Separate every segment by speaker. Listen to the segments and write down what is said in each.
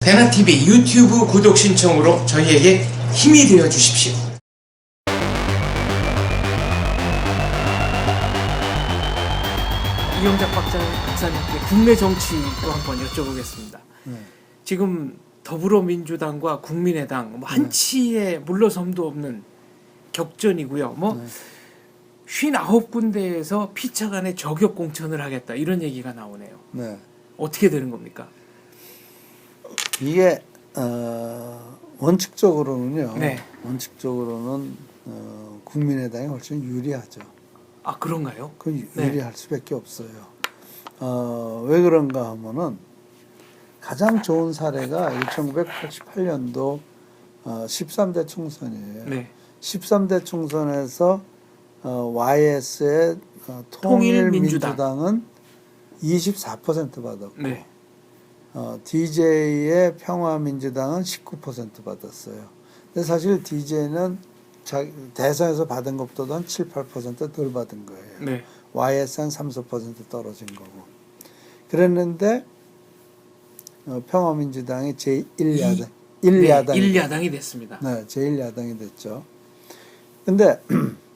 Speaker 1: 대나TV 유튜브 구독 신청으로 저희에게 힘이 되어 주십시오. 이영작 박사님께 국내 정치도 한번 여쭤보겠습니다. 지금 더불어민주당과 국민의당 한치의 물러섬도 없는 격전이고요. 59군데에서 피차간에 저격 공천을 하겠다 이런 얘기가 나오네요.
Speaker 2: 네.
Speaker 1: 어떻게 되는 겁니까?
Speaker 2: 이게 원칙적으로는요.
Speaker 1: 네.
Speaker 2: 원칙적으로는 국민의당이 훨씬 유리하죠.
Speaker 1: 아, 그런가요?
Speaker 2: 그
Speaker 1: 네.
Speaker 2: 유리할 수밖에 없어요. 왜 그런가 하면은 가장 좋은 사례가 1988년도 13대 총선이에요.
Speaker 1: 네.
Speaker 2: 13대 총선에서 YS의 통일민주당은 24% 받았고
Speaker 1: 네.
Speaker 2: DJ의 평화민주당은 19% 받았어요. 근데 사실 DJ는 대선에서 받은 것보다 한 7, 8% 덜 받은 거예요.
Speaker 1: 네.
Speaker 2: YS는 3, 4% 떨어진 거고. 그랬는데 평화민주당이 제1야당,
Speaker 1: 1야당이 됐습니다.
Speaker 2: 네, 제1야당이 됐죠. 근데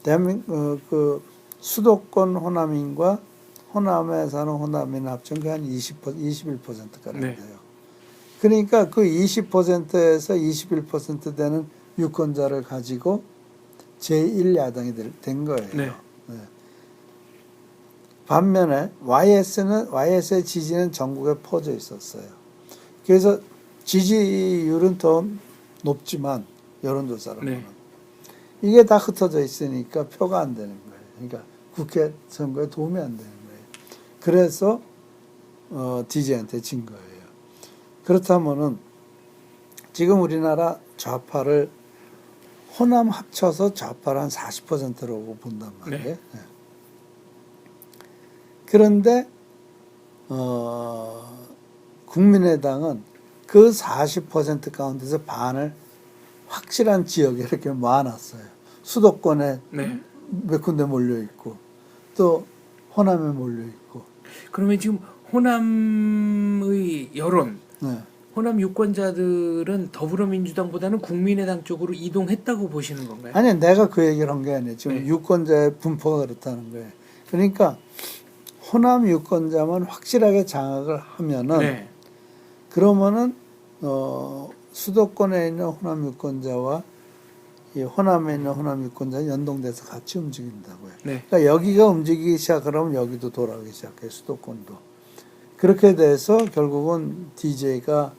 Speaker 2: 대한민국 그 수도권 호남인과 호남에 사는 호남인 합친 게 한 21%가량 돼요.
Speaker 1: 네.
Speaker 2: 그러니까 그 20%에서 21% 되는 유권자를 가지고 제1야당이 된 거예요.
Speaker 1: 네.
Speaker 2: 네. 반면에 YS의 지지는 전국에 퍼져 있었어요. 그래서 지지율은 더 높지만 여론조사로는
Speaker 1: 네.
Speaker 2: 이게 다 흩어져 있으니까 표가 안 되는 거예요. 그러니까 국회 선거에 도움이 안 되는 거예요. 그래서 DJ한테 진 거예요. 그렇다면은 지금 우리나라 좌파를 호남 합쳐서 좌파를 한 40%라고 본단 말이에요.
Speaker 1: 네.
Speaker 2: 네. 그런데 국민의당은 그 40% 가운데서 반을 확실한 지역에 이렇게 모아놨어요. 수도권에
Speaker 1: 네.
Speaker 2: 몇 군데 몰려 있고 또 호남에 몰려 있고.
Speaker 1: 그러면 지금 호남의 여론,
Speaker 2: 네.
Speaker 1: 호남 유권자들은 더불어민주당보다는 국민의당 쪽으로 이동했다고 보시는 건가요?
Speaker 2: 아니 내가 그 얘기를 한 게 아니에요. 지금
Speaker 1: 네.
Speaker 2: 유권자의 분포가 그렇다는 거예요. 그러니까 호남 유권자만 확실하게 장악을 하면은
Speaker 1: 네.
Speaker 2: 그러면은 수도권에 있는 호남 유권자와 이 호남에 있는 호남 유권자 연동돼서 같이 움직인다고요.
Speaker 1: 네.
Speaker 2: 그러니까 여기가 움직이기 시작하면 여기도 돌아가기 시작해요. 수도권도. 그렇게 돼서 결국은 DJ가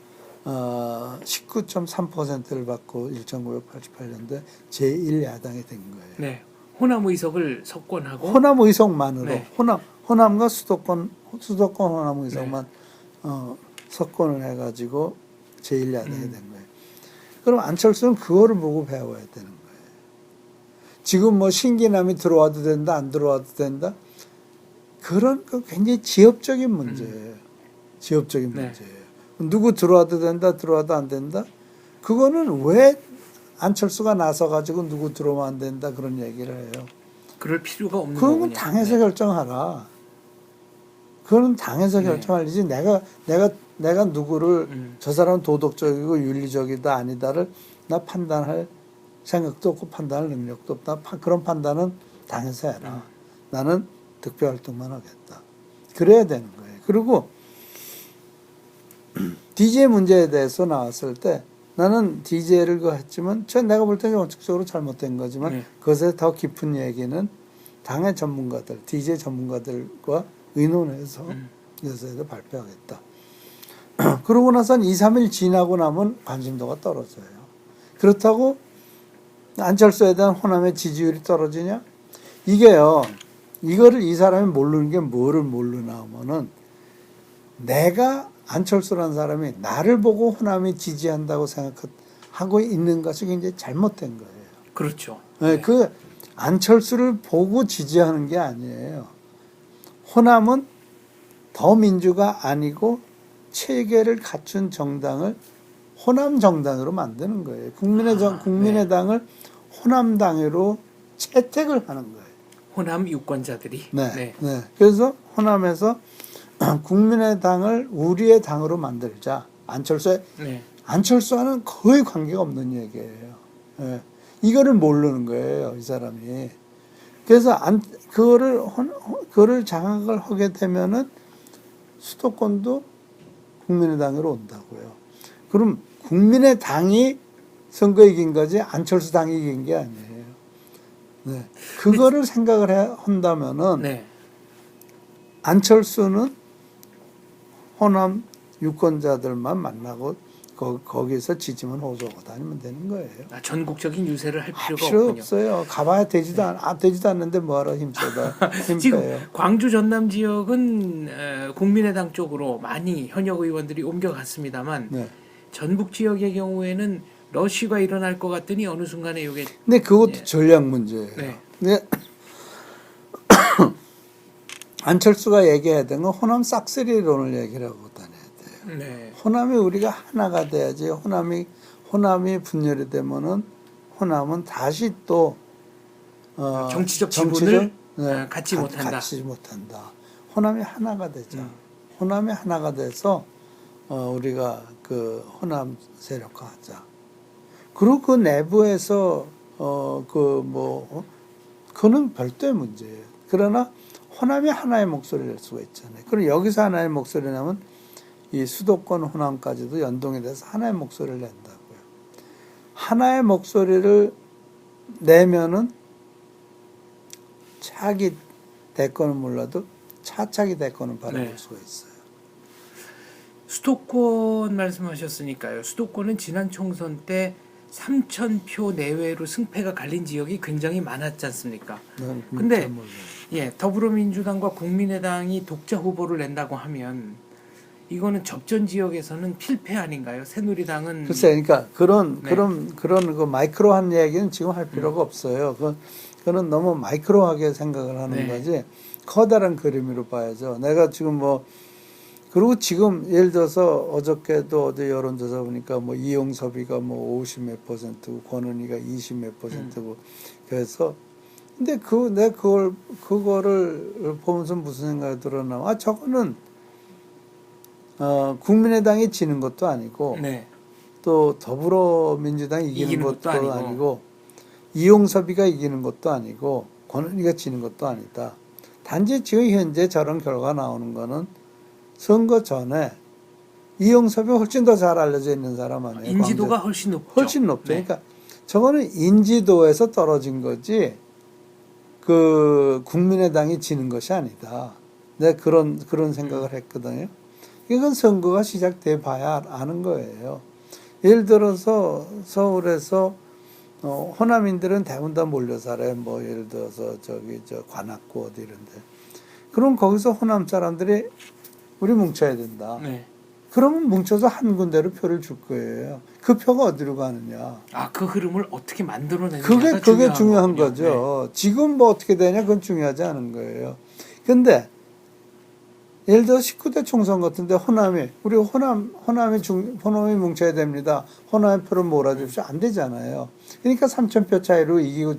Speaker 2: 19.3%를 받고 1988년도에 제1야당이 된 거예요.
Speaker 1: 네. 호남 의석을 석권하고
Speaker 2: 호남 의석만으로
Speaker 1: 네.
Speaker 2: 호남과 수도권 호남 의석만 석권을 해가지고 제1야당이 된 거예요. 그럼 안철수는 그거를 보고 배워야 되는 거예요. 지금 뭐 신기남이 들어와도 된다, 안 들어와도 된다. 그런 거 굉장히 지엽적인 문제예요. 지엽적인
Speaker 1: 네.
Speaker 2: 문제예요. 누구 들어와도 된다, 들어와도 안 된다. 그거는 왜 안철수가 나서가지고 누구 들어오면 안 된다 그런 얘기를 해요.
Speaker 1: 그럴 필요가 없는
Speaker 2: 그건
Speaker 1: 거군요.
Speaker 2: 당에서 결정하라. 그거는 당에서
Speaker 1: 네.
Speaker 2: 결정할 일이지 내가 누구를 저 사람은 도덕적이고 윤리적이다 아니다를 나 판단할 생각도 없고 판단할 능력도 없다. 그런 판단은 당에서 해라. 나는 득표활동만 하겠다. 그래야 되는 거예요. 그리고 DJ 문제에 대해서 나왔을 때 나는 DJ를 했지만 내가 볼 때는 원칙적으로 잘못된 거지만 그것에 더 깊은 얘기는 당의 전문가들, DJ 전문가들과 의논해서 여서에도 발표하겠다. 그러고 나선 2, 3일 지나고 나면 관심도가 떨어져요. 그렇다고 안철수에 대한 호남의 지지율이 떨어지냐? 이게요. 이거를 이 사람이 모르는 게 뭐를 모르나 하면은 내가 안철수라는 사람이 나를 보고 호남이 지지한다고 생각하고 있는 것이 굉장히 잘못된 거예요.
Speaker 1: 그렇죠.
Speaker 2: 네. 그 안철수를 보고 지지하는 게 아니에요. 호남은 더 민주가 아니고 체계를 갖춘 정당을 호남 정당으로 만드는 거예요. 국민의당을 호남당으로 채택을 하는 거예요.
Speaker 1: 호남 유권자들이.
Speaker 2: 네. 그래서 호남에서 국민의당을 우리의 당으로 만들자. 안철수와는 거의 관계가 없는 얘기예요. 예. 이거를 모르는 거예요, 이 사람이. 그래서 그거를 장악을 하게 되면은 수도권도 국민의당으로 온다고요. 그럼 국민의당이 선거 이긴 거지 안철수 당이 이긴 게 아니에요. 네. 그거를 생각을 한다면은 안철수는 호남 유권자들만 만나고 거기서 지지만 호소하고 다니면 되는 거예요.
Speaker 3: 전국적인 유세를 할 필요가
Speaker 2: 필요
Speaker 3: 없군요.
Speaker 2: 없어요. 가봐야 되지도 않는데 뭐하러 힘써다.
Speaker 3: 지금 광주 전남 지역은 국민의당 쪽으로 많이 현역 의원들이 옮겨갔습니다만 전북 지역의 경우에는 러시가 일어날 것 같더니 어느 순간에 이게.
Speaker 2: 근데 그것도 전략 문제예요. 근데 안철수가 얘기해야 되는 건 호남 싹쓸이론을 얘기를 하고 다녀야 돼요. 호남이 우리가 하나가 돼야지. 호남이 분열이 되면은 호남은 다시 또
Speaker 3: 정치적 지분을 갖지 못한다.
Speaker 2: 호남이 하나가 되자. 호남이 하나가 돼서 우리가 그 호남 세력화하자. 그리고 그 내부에서 그는 별도의 문제예요. 그러나 호남이 하나의 목소리를 낼 수가 있잖아요. 그럼 여기서 하나의 목소리 내면 이 수도권 호남까지도 연동이 돼서 하나의 목소리를 낸다고요. 하나의 목소리를 내면은 차기 대권은 몰라도 차차기 대권은 바라볼 수가 있어요.
Speaker 3: 수도권 말씀하셨으니까요. 수도권은 지난 총선 때 3,000표 내외로 승패가 갈린 지역이 굉장히 많았지 않습니까? 근데 더불어민주당과 국민의당이 독자 후보를 낸다고 하면 이거는 접전 지역에서는 필패 아닌가요? 새누리당은
Speaker 2: 글쎄, 그러니까 그런 그 마이크로한 얘기는 지금 할 필요가 없어요. 그거는 너무 마이크로하게 생각을 하는 거지. 커다란 그림으로 봐야죠. 내가 지금 그리고 지금 예를 들어서 어저께도 어디 여론조사 보니까 이용섭이가 50 몇 %고 권은희가 20 몇 %고 그래서 근데 내가 그거를 보면서 무슨 생각이 들었나? 저거는 국민의당이 지는 것도 아니고 또 더불어민주당이 이기는 것도 아니고 이용섭이가 이기는 것도 아니고 권은희가 지는 것도 아니다. 단지 지금 현재 저런 결과가 나오는 거는 선거 전에 이용섭이 훨씬 더 잘 알려져 있는 사람 아니에요.
Speaker 3: 인지도가 훨씬 높죠.
Speaker 2: 훨씬 높죠. 그러니까 저거는 인지도에서 떨어진 거지 그 국민의당이 지는 것이 아니다. 내가 그런 생각을 했거든요. 이건 선거가 시작돼 봐야 아는 거예요. 예를 들어서 서울에서 호남인들은 대부분 다 몰려 살아요. 예를 들어서 관악구 어디 이런데. 그럼 거기서 호남 사람들이 우리 뭉쳐야 된다. 그러면 뭉쳐서 한 군데로 표를 줄 거예요. 그 표가 어디로 가느냐.
Speaker 3: 그 흐름을 어떻게 만들어내느냐가
Speaker 2: 그게 중요한 거죠. 지금 어떻게 되냐 그건 중요하지 않은 거예요. 근데 예를 들어 19대 총선 같은데 호남이 뭉쳐야 됩니다. 호남의 표를 몰아주십시오. 안 되잖아요. 그러니까 3,000표 차이로 이기고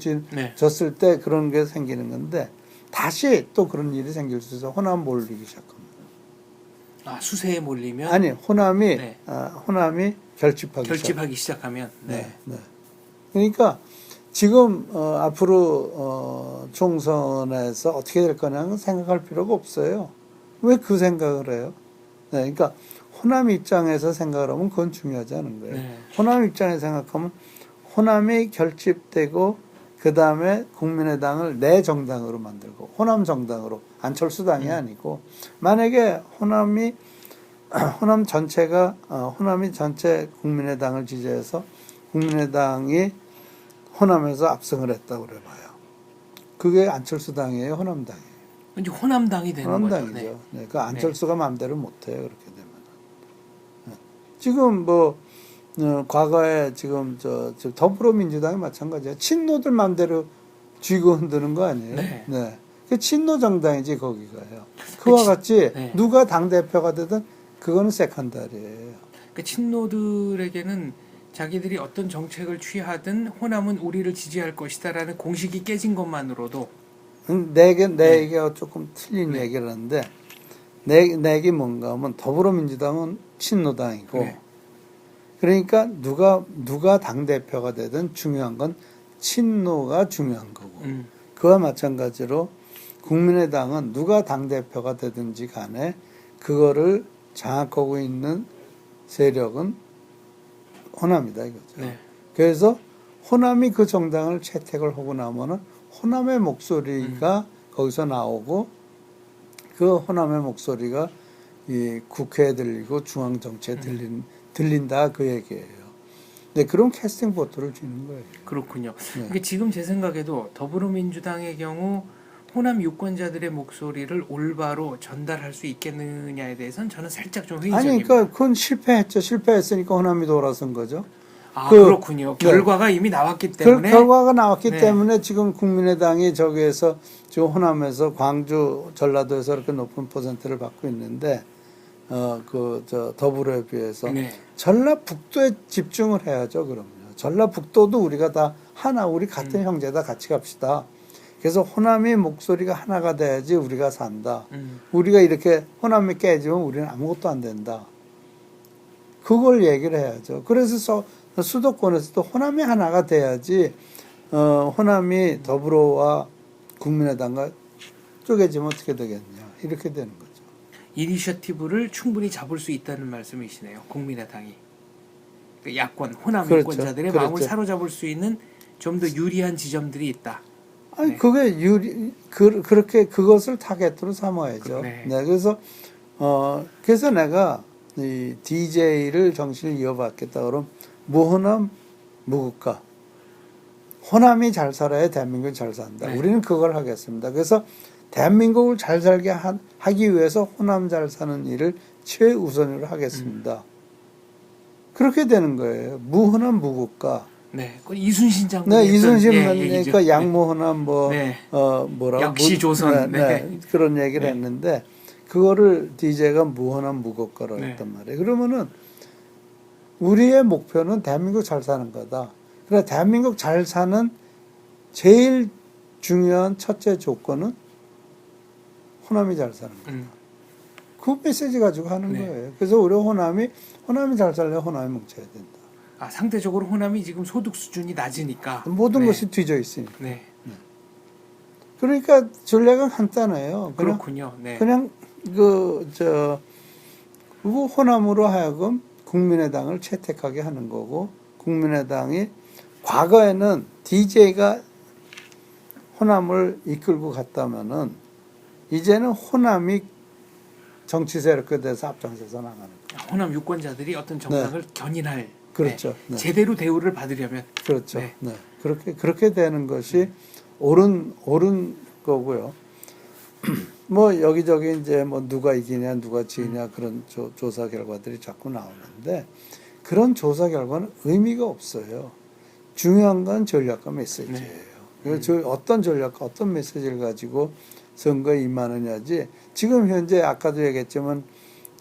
Speaker 2: 졌을 때 그런 게 생기는 건데 다시 또 그런 일이 생길 수 있어서 호남 몰리기 시작합니다.
Speaker 3: 수세에 몰리면?
Speaker 2: 아니, 호남이
Speaker 3: 결집하기 시작하면.
Speaker 2: 그러니까 지금 앞으로 총선에서 어떻게 될 거냐는 생각할 필요가 없어요. 왜 그 생각을 해요? 그러니까 호남 입장에서 생각을 하면 그건 중요하지 않은 거예요. 호남 입장에서 생각하면 호남이 결집되고 그 다음에 국민의당을 내 정당으로 만들고 호남 정당으로 안철수 당이 아니고 만약에 호남이 전체 국민의당을 지지해서 국민의당이 호남에서 압승을 했다고 그래봐요. 그게 안철수 당이에요, 호남 당이에요.
Speaker 3: 이제 호남당이 되는
Speaker 2: 호남당이죠. 거죠. 그 안철수가 마음대로 못해요, 그렇게 되면. 지금 과거에 지금 더불어민주당이 마찬가지예요. 친노들 마음대로 쥐고 흔드는 거 아니에요? 그 친노 정당이지 거기가요. 그와 같이 누가 당 대표가 되든 그거는 세컨다리예요.
Speaker 3: 그 친노들에게는 자기들이 어떤 정책을 취하든 호남은 우리를 지지할 것이다라는 공식이 깨진 것만으로도
Speaker 2: 내 얘기가 조금 틀린 얘기를 하는데 내게 뭔가 하면 더불어민주당은 친노당이고 그러니까 누가 당 대표가 되든 중요한 건 친노가 중요한 거고 그와 마찬가지로 국민의당은 누가 당 대표가 되든지 간에 그거를 장악하고 있는 세력은 호남이다 이거죠.
Speaker 3: 네.
Speaker 2: 그래서 호남이 그 정당을 채택을 하고 나면은 호남의 목소리가 거기서 나오고 그 호남의 목소리가 이 국회에 들리고 중앙 정치에 들린다 그 얘기예요. 네, 그런 캐스팅 보트를 주는 거예요.
Speaker 3: 그렇군요.
Speaker 2: 네.
Speaker 3: 이게 지금 제 생각에도 더불어민주당의 경우 호남 유권자들의 목소리를 올바로 전달할 수 있겠느냐에 대해서는 저는 살짝 좀
Speaker 2: 아니,
Speaker 3: 회의적입니다.
Speaker 2: 그러니까 그건 실패했죠. 실패했으니까 호남이 돌아선 거죠.
Speaker 3: 아,
Speaker 2: 그-
Speaker 3: 그렇군요.
Speaker 2: 네.
Speaker 3: 결과가 이미 나왔기 때문에.
Speaker 2: 결과가 나왔기
Speaker 3: 네.
Speaker 2: 때문에 지금 국민의당이 저기에서 지금 호남에서 광주, 전라도에서 이렇게 높은 퍼센트를 받고 있는데 더불어에 비해서
Speaker 3: 네.
Speaker 2: 전라북도에 집중을 해야죠. 그럼요. 전라북도도 우리가 다 하나, 우리 같은 형제다, 같이 갑시다. 그래서 호남의 목소리가 하나가 돼야지 우리가 산다. 우리가 이렇게 호남이 깨지면 우리는 아무것도 안 된다. 그걸 얘기를 해야죠. 그래서 수도권에서도 호남이 하나가 돼야지 호남이 더불어와 국민의당과 쪼개지면 어떻게 되겠냐. 이렇게 되는 거죠.
Speaker 3: 이니셔티브를 충분히 잡을 수 있다는 말씀이시네요. 국민의당이. 그 야권, 호남
Speaker 2: 그렇죠.
Speaker 3: 유권자들의
Speaker 2: 그렇죠.
Speaker 3: 마음을 사로잡을 수 있는 좀 더 유리한 지점들이 있다.
Speaker 2: 아니,
Speaker 3: 네.
Speaker 2: 그게 그렇게 그것을 타겟으로 삼아야죠.
Speaker 3: 네.
Speaker 2: 네, 그래서 내가 이 DJ를 정신을 이어받겠다 그러면 무호남, 무국가. 호남이 잘 살아야 대한민국이 잘 산다.
Speaker 3: 네.
Speaker 2: 우리는 그걸 하겠습니다. 그래서 대한민국을 잘 살게 하기 위해서 호남 잘 사는 일을 최우선으로 하겠습니다. 그렇게 되는 거예요. 무호남, 무국가.
Speaker 3: 네, 그 이순신 장군.
Speaker 2: 네, 이순신
Speaker 3: 얘기죠.
Speaker 2: 그러니까 양모호남
Speaker 3: 네.
Speaker 2: 역시
Speaker 3: 조선.
Speaker 2: 그런 얘기를
Speaker 3: 네.
Speaker 2: 했는데 그거를 DJ가 무호남 무국가로
Speaker 3: 네.
Speaker 2: 했단 말이에요. 그러면은 우리의 목표는 대한민국 잘 사는 거다. 그래 대한민국 잘 사는 제일 중요한 첫째 조건은 호남이 잘 사는 거다. 그 메시지 가지고 하는
Speaker 3: 네.
Speaker 2: 거예요. 그래서 우리 호남이 잘 살려면 호남이 뭉쳐야 된다.
Speaker 3: 아, 상대적으로 호남이 지금 소득 수준이 낮으니까
Speaker 2: 모든
Speaker 3: 네.
Speaker 2: 것이 뒤져 있으니까.
Speaker 3: 네.
Speaker 2: 그러니까 전략은 간단해요.
Speaker 3: 그렇군요. 네.
Speaker 2: 그냥 호남으로 하여금 국민의당을 채택하게 하는 거고 국민의당이 과거에는 DJ가 호남을 이끌고 갔다면은 이제는 호남이 정치 세력에 대해서 앞장서서 나가는 거예요.
Speaker 3: 호남 유권자들이 어떤 정당을 견인할
Speaker 2: 그렇죠. 네.
Speaker 3: 제대로 대우를 받으려면
Speaker 2: 그렇죠.
Speaker 3: 네.
Speaker 2: 네. 그렇게 되는 것이 옳은 거고요. 뭐 여기저기 이제 뭐 누가 이기냐 누가 지냐 그런 조사 결과들이 자꾸 나오는데 그런 조사 결과는 의미가 없어요. 중요한 건 전략과 메시지예요. 그래서 어떤 전략과 어떤 메시지를 가지고 선거에 임하느냐지. 지금 현재 아까도 얘기했지만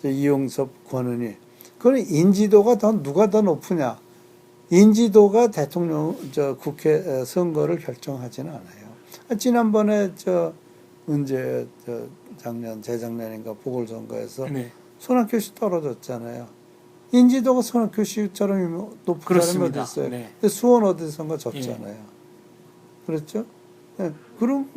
Speaker 2: 이용섭, 권은희 그건 인지도가 누가 더 높으냐. 인지도가 국회 선거를 결정하지는 않아요. 지난번에 재작년인가 보궐선거에서
Speaker 3: 네.
Speaker 2: 손학규 씨 떨어졌잖아요. 인지도가 손학규 씨처럼 높은 사람이 어디 있어요.
Speaker 3: 네.
Speaker 2: 근데 수원 어디선가 졌잖아요. 그렇죠? 네. 그럼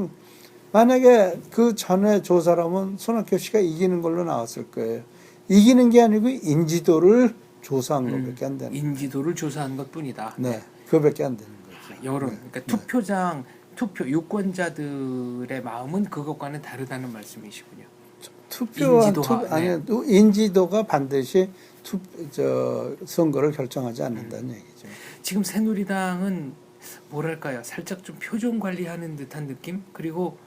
Speaker 2: 만약에 그 전에 조사를 하면 손학규 씨가 이기는 걸로 나왔을 거예요. 이기는 게 아니고 인지도를 조사한 것밖에 안 되는 거예요.
Speaker 3: 인지도를 조사한 것뿐이다.
Speaker 2: 네, 그것밖에 안 되는 거죠.
Speaker 3: 여론,
Speaker 2: 네.
Speaker 3: 그러니까 투표 유권자들의 마음은 그것과는 다르다는 말씀이시군요.
Speaker 2: 인지도가 반드시 선거를 결정하지 않는다는 얘기죠.
Speaker 3: 지금 새누리당은 뭐랄까요, 살짝 좀 표정 관리하는 듯한 느낌? 그리고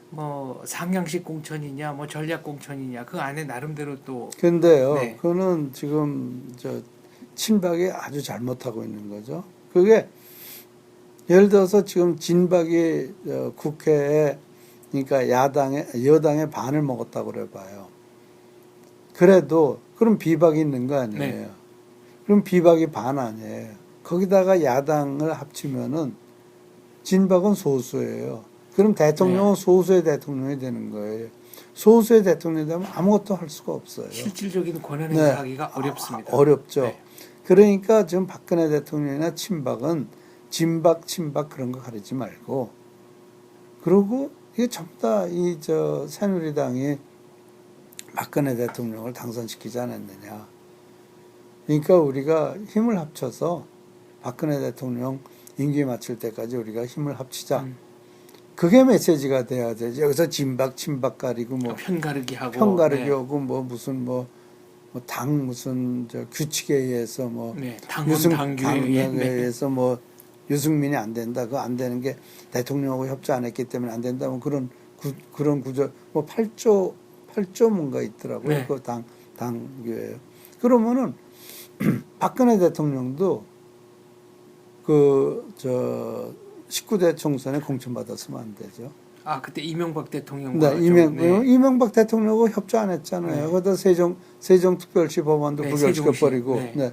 Speaker 3: 뭐 상향식 공천이냐, 뭐 전략 공천이냐, 그 안에 나름대로 또.
Speaker 2: 근데요,
Speaker 3: 네.
Speaker 2: 그거는 지금 친박이 아주 잘못하고 있는 거죠. 그게 예를 들어서 지금 진박이 국회에 그러니까 여당의 반을 먹었다고 그래봐요. 그래도 그럼 비박이 있는 거 아니에요.
Speaker 3: 네.
Speaker 2: 그럼 비박이 반 아니에요. 거기다가 야당을 합치면은 진박은 소수예요. 그럼 대통령은
Speaker 3: 네.
Speaker 2: 소수의 대통령이 되는 거예요. 소수의 대통령이 되면 아무것도 할 수가 없어요.
Speaker 3: 실질적인 권한
Speaker 2: 네.
Speaker 3: 행사하기가 어렵습니다.
Speaker 2: 어렵죠.
Speaker 3: 네.
Speaker 2: 그러니까 지금 박근혜 대통령이나 친박은 진박, 친박 그런 거 가리지 말고, 그리고 이게 전부 다 새누리당이 박근혜 대통령을 당선시키지 않았느냐. 그러니까 우리가 힘을 합쳐서 박근혜 대통령 임기 마칠 때까지 우리가 힘을 합치자. 그게 메시지가 돼야 되지. 여기서 진박, 친박 가리고 뭐
Speaker 3: 편가르기 하고
Speaker 2: 편가르기 하고 뭐 무슨 당 무슨 규칙에 의해서 당규에 의해서 뭐 유승민이 안 된다. 그거 안 되는 게 대통령하고 협조 안 했기 때문에 안 된다. 뭐 그런 구조 뭐 8조 뭔가 있더라고요.
Speaker 3: 네.
Speaker 2: 그 당규예요. 그러면은 박근혜 대통령도 19대 총선에 공천받았으면 안 되죠.
Speaker 3: 아, 그때 이명박 대통령과
Speaker 2: 네, 이명박 대통령하고 협조 안 했잖아요.
Speaker 3: 네.
Speaker 2: 거기다 세종특별시 법원도
Speaker 3: 네,
Speaker 2: 부결시켜버리고.
Speaker 3: 네.
Speaker 2: 네.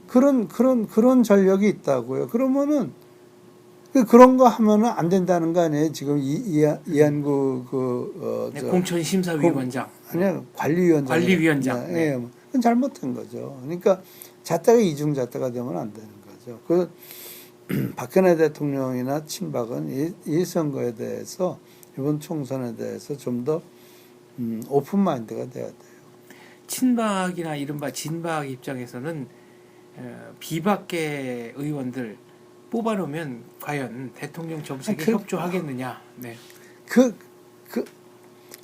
Speaker 2: 그런 전력이 있다고요. 그러면은, 그런 거 하면은 안 된다는 거 아니에요? 지금 이한구,
Speaker 3: 공천심사위원장.
Speaker 2: 아니요, 관리위원장.
Speaker 3: 관리위원장.
Speaker 2: 네. 네. 그건 잘못된 거죠. 그러니까 잣대가 이중잣대가 되면 안 되는 거죠. 박근혜 대통령이나 친박은 이 선거에 대해서, 이번 총선에 대해서 좀 더 오픈마인드가 돼야 돼요.
Speaker 3: 친박이나 이른바 진박 입장에서는 비박계 의원들 뽑아놓으면 과연 대통령 정책에 협조하겠느냐. 네.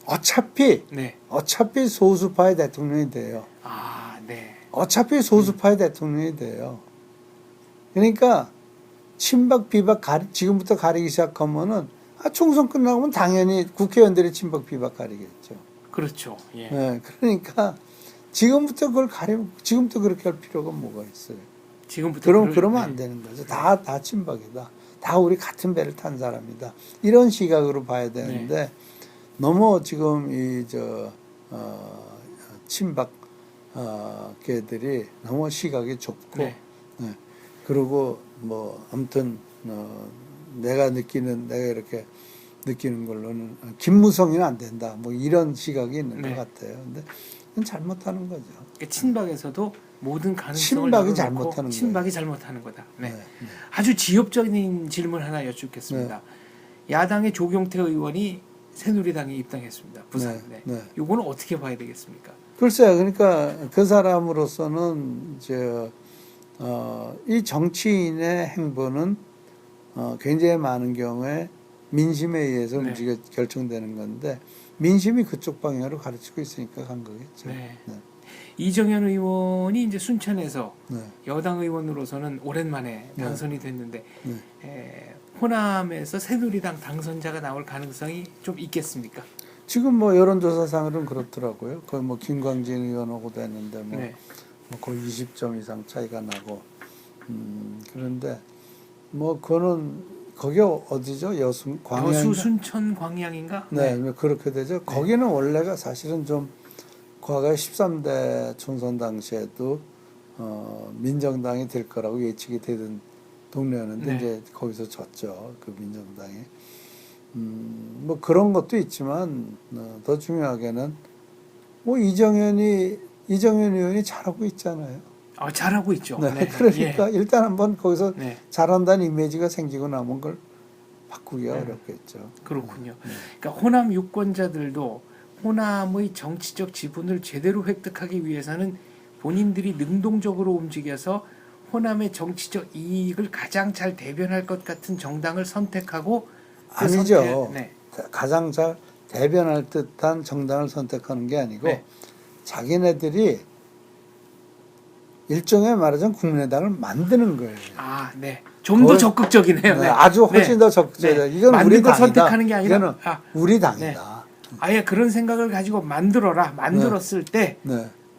Speaker 2: 어차피 소수파의 대통령이 돼요.
Speaker 3: 아, 네.
Speaker 2: 어차피 소수파의 대통령이 돼요. 그러니까 친박 비박 지금부터 가리기 시작하면은 총선 끝나면 당연히 국회의원들이 친박 비박 가리겠죠.
Speaker 3: 그렇죠. 예.
Speaker 2: 네, 그러니까 지금부터 지금부터 그렇게 할 필요가 뭐가 있어요.
Speaker 3: 지금부터
Speaker 2: 그러면 안 되는 거죠. 다 친박이다. 다 우리 같은 배를 탄 사람이다. 이런 시각으로 봐야 되는데 너무 지금 친박 걔들이 너무 시각이 좁고
Speaker 3: 네.
Speaker 2: 그리고 아무튼 내가 이렇게 느끼는 걸로는 김무성이는 안 된다. 이런 시각이 있는 것 같아요. 근데 그건 잘못하는 거죠.
Speaker 3: 그러니까 친박에서도 모든 가능성을
Speaker 2: 친박이 잘못하는
Speaker 3: 친박이 잘못하는 거다. 네. 아주 지엽적인 질문 하나 여쭙겠습니다. 야당의 조경태 의원이 새누리당에 입당했습니다. 부산. 이거는 어떻게 봐야 되겠습니까?
Speaker 2: 글쎄요. 그러니까 그 사람으로서는 이 정치인의 행보는 굉장히 많은 경우에 민심에 의해서 결정되는 건데 민심이 그쪽 방향으로 가르치고 있으니까 간 거겠죠.
Speaker 3: 네. 이정현 의원이 이제 순천에서 여당 의원으로서는 오랜만에 당선이 됐는데 호남에서 새누리당 당선자가 나올 가능성이 좀 있겠습니까?
Speaker 2: 지금 여론조사상으로는 그렇더라고요. 거의 김광진 의원하고 됐는데 거의 20점 이상 차이가 나고 그런데 그거는 거기 어디죠? 여수
Speaker 3: 순천 광양인가?
Speaker 2: 네, 그렇게 되죠. 거기는 원래가 사실은 좀 과거 13대 총선 당시에도 민정당이 될 거라고 예측이 되던 동네였는데 이제 거기서 졌죠. 그 민정당이. 그런 것도 있지만 더 중요하게는 이정현 의원이 잘하고 있잖아요.
Speaker 3: 잘하고 있죠.
Speaker 2: 그러니까 일단 한번 거기서 잘한다는 이미지가 생기고 나면 걸 바꾸기가 어렵겠죠.
Speaker 3: 그렇군요. 그러니까 호남 유권자들도 호남의 정치적 지분을 제대로 획득하기 위해서는 본인들이 능동적으로 움직여서 호남의 정치적 이익을 가장 잘 대변할 것 같은 정당을 선택하고
Speaker 2: 아니죠. 가장 잘 대변할 듯한 정당을 선택하는 게 아니고 자기네들이 일종의 말하자면 국민의당을 만드는 거예요.
Speaker 3: 좀 더 적극적이네요.
Speaker 2: 아주 훨씬 더 적극적이다. 이건 우리 당이다.
Speaker 3: 선택하는 게 아니라
Speaker 2: 이거는 우리 당이다.
Speaker 3: 아예 그런 생각을 가지고 만들었을 때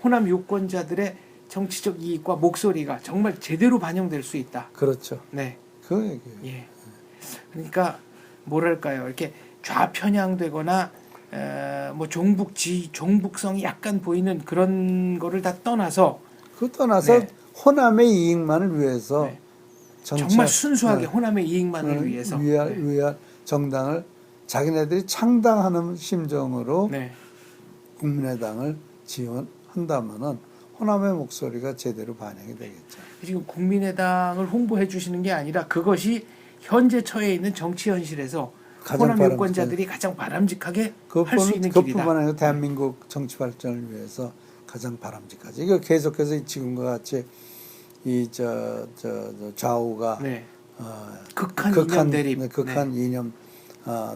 Speaker 3: 호남 유권자들의 정치적 이익과 목소리가 정말 제대로 반영될 수 있다.
Speaker 2: 그렇죠. 그 얘기예요.
Speaker 3: 그러니까 뭐랄까요? 이렇게 좌편향되거나 종북성이 약간 보이는 그런 거를 다 떠나서
Speaker 2: 호남의 이익만을 위해서
Speaker 3: 정말 순수하게 호남의 이익만을 위해서
Speaker 2: 위한 정당을 자기네들이 창당하는 심정으로 국민의당을 지원한다면은 호남의 목소리가 제대로 반영이 되겠죠.
Speaker 3: 지금 국민의당을 홍보해 주시는 게 아니라 그것이 현재 처해 있는 정치 현실에서 호남 유권자들이 가장 바람직하게 할 수 있는 길이다.
Speaker 2: 그것뿐만 아니라 대한민국 정치 발전을 위해서 가장 바람직하지. 이거 계속해서 지금과 같이 이 좌우가
Speaker 3: 네. 극한 이념 대립,
Speaker 2: 극한 이념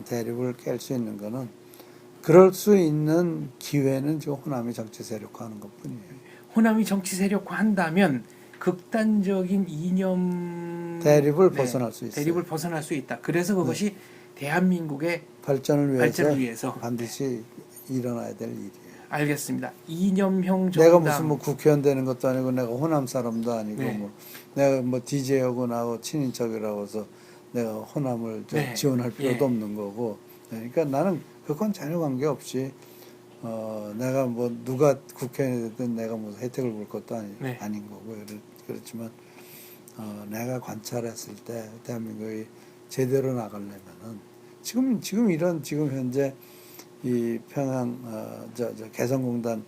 Speaker 2: 대립을 깰 수 있는 거는 그럴 수 있는 기회는 지금 호남이 정치 세력화하는 것뿐이에요.
Speaker 3: 호남이 정치 세력화한다면 극단적인 이념
Speaker 2: 대립을 벗어날 수 있어요.
Speaker 3: 대립을 벗어날 수 있다. 그래서 그것이 대한민국의
Speaker 2: 발전을 위해서
Speaker 3: 네.
Speaker 2: 반드시 일어나야 될 일이에요.
Speaker 3: 알겠습니다. 이념형 정당.
Speaker 2: 내가 무슨 뭐 국회의원 되는 것도 아니고 내가 호남 사람도 아니고
Speaker 3: 네.
Speaker 2: 뭐 내가 뭐 DJ하고 나하고 친인척이라고 해서 내가 호남을
Speaker 3: 네.
Speaker 2: 지원할 필요도
Speaker 3: 예.
Speaker 2: 없는 거고. 그러니까 나는 그건 전혀 관계없이 내가 뭐 누가 국회의원이든 내가 뭐 혜택을 볼 것도 아닌 거고 그렇지만 내가 관찰했을 때 대한민국이 제대로 나가려면은 지금 현재 이 평양 개성공단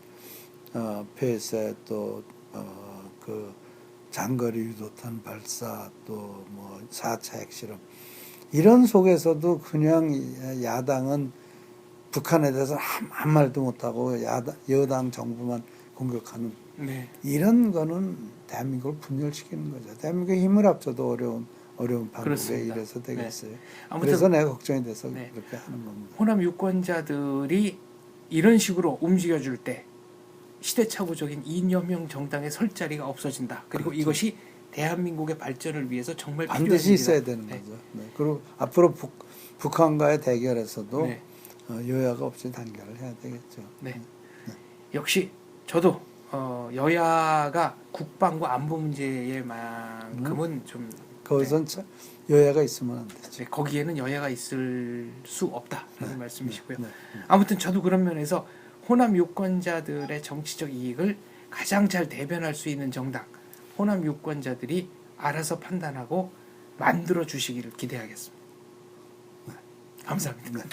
Speaker 2: 폐쇄 또 그 장거리 유도탄 발사 또 뭐 4차 핵실험 이런 속에서도 그냥 야당은 북한에 대해서 한 말도 못하고 여당 정부만 공격하는
Speaker 3: 네.
Speaker 2: 이런 거는 대한민국을 분열시키는 거죠. 대한민국의 힘을 합쳐도 어려운 판국에 이래서 되겠어요.
Speaker 3: 네.
Speaker 2: 그래서 내가 걱정이 돼서
Speaker 3: 네.
Speaker 2: 그렇게 하는 겁니다.
Speaker 3: 호남 유권자들이 이런 식으로 움직여줄 때 시대착오적인 이념형 정당의 설 자리가 없어진다. 그리고
Speaker 2: 그렇죠.
Speaker 3: 이것이 대한민국의 발전을 위해서 정말
Speaker 2: 반드시
Speaker 3: 필요한
Speaker 2: 있어야
Speaker 3: 일이다.
Speaker 2: 되는
Speaker 3: 네.
Speaker 2: 거죠. 네. 그리고 앞으로 북한과의 대결에서도
Speaker 3: 네.
Speaker 2: 여야가 없이 단결을 해야 되겠죠.
Speaker 3: 네. 역시 저도 여야가 국방과 안보 문제에만큼은 좀
Speaker 2: 거기선 여야가 있으면 안 되죠.
Speaker 3: 거기에는 여야가 있을 수 없다라는 말씀이시고요.
Speaker 2: 네.
Speaker 3: 아무튼 저도 그런 면에서 호남 유권자들의 정치적 이익을 가장 잘 대변할 수 있는 정당, 호남 유권자들이 알아서 판단하고 만들어 주시기를 기대하겠습니다. 감사합니다.